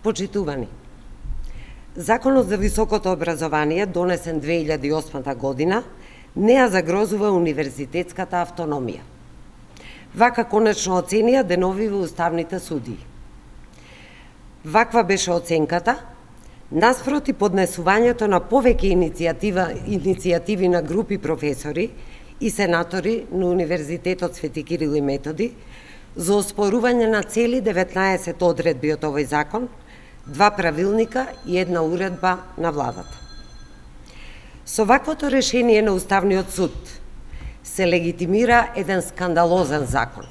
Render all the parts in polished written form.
Почитувани, Законот за високото образование, донесен 2008 година, не ја загрозува универзитетската автономија. Вака конечно оценија деновиве уставните судии. Ваква беше оценката, наспроти поднесувањето на повеќе иницијативи на групи професори и сенатори на Универзитетот Свети Кирил и Методи за оспорување на цели 19 одредби од овој закон, 2 правилника и 1 уредба на владата. Со ваквото решение на Уставниот суд се легитимира еден скандалозен закон.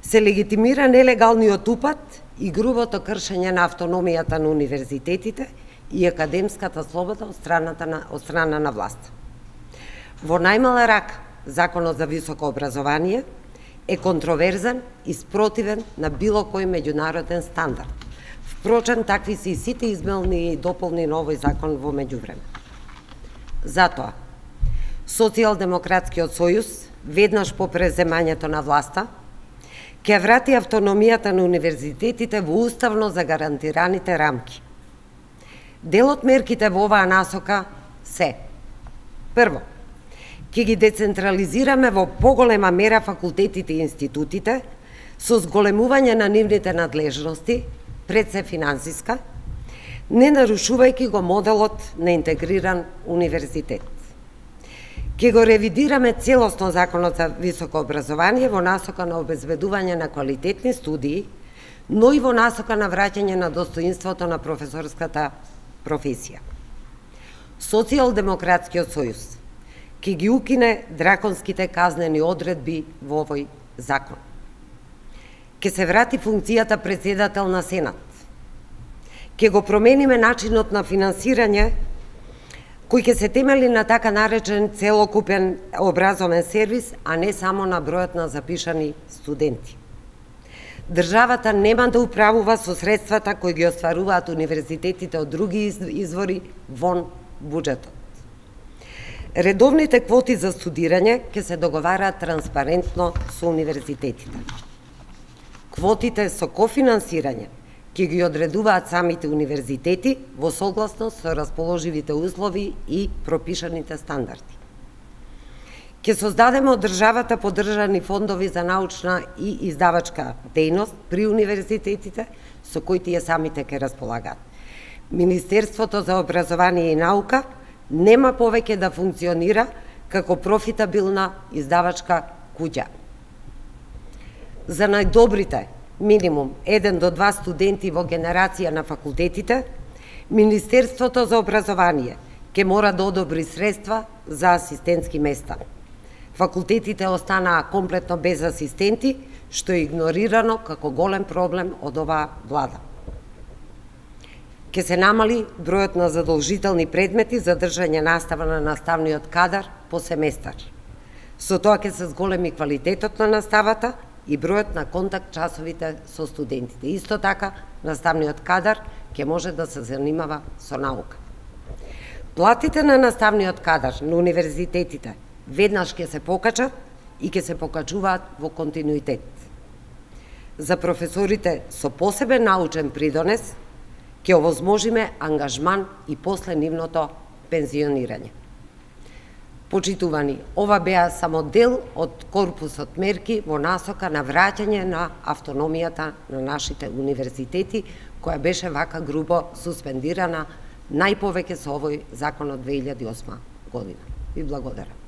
Се легитимира нелегалниот упат и грубото кршење на автономијата на универзитетите и академската слобода од страна на власт. Во најмала рака, Законот за високо образование е контроверзен и спротивен на било кој меѓународен стандард. Впрочем, такви се и сите измени и дополни на овој закон во меѓувреме. Затоа, Социјалдемократскиот сојуз, веднаш по преземањето на власта, ќе врати автономијата на универзитетите во уставно загарантираните рамки. Дел од мерките во оваа насока се: прво, ќе ги децентрализираме во поголема мера факултетите и институтите со зголемување на нивните надлежности, пред се финансиска, не нарушувајќи го моделот на интегриран универзитет. Ќе го ревидираме целосно Законот за високо образование во насока на обезбедување на квалитетни студии, но и во насока на враќање на достоинството на професорската професија. Социјалдемократскиот сојуз ќе ги укине драконските казнени одредби во овој закон. Ќе се врати функцијата председател на Сенат. Ќе го промениме начинот на финансирање кој ќе се темели на така наречен целокупен образовен сервис, а не само на бројот на запишани студенти. Државата нема да управува со средствата кои ги остваруваат универзитетите од други извори вон буџетот. Редовните квоти за студирање ќе се договараат транспарентно со универзитетите. Квотите со кофинансирање ќе ги одредуваат самите универзитети во согласност со расположивите услови и пропишаните стандарди. Ќе создадеме од државата поддржани фондови за научна и издавачка дејност при универзитетите со кои тие самите ќе располагаат. Министерството за образование и наука нема повеќе да функционира како профитабилна издавачка куќа. За најдобрите, минимум 1 до 2 студенти во генерација на факултетите, Министерството за образование ќе мора да одобри средства за асистентски места. Факултетите останаа комплетно без асистенти, што е игнорирано како голем проблем од оваа влада. Ќе се намали бројот на задолжителни предмети за држање настава на наставниот кадар по семестар. Со тоа ќе се зголеми квалитетот на наставата и бројот на контакт часовите со студентите. Исто така, наставниот кадар ќе може да се занимава со наука. Платите на наставниот кадар на универзитетите веднаш ќе се покачат и ќе се покачуваат во континуитет. За професорите со посебен научен придонес ќе овозможиме ангажман и после нивното пензионирање. Почитувани, ова беа само дел од корпусот мерки во насока на враќање на автономијата на нашите универзитети, која беше вака грубо суспендирана најповеќе со овој закон од 2008 година. Ви благодарам.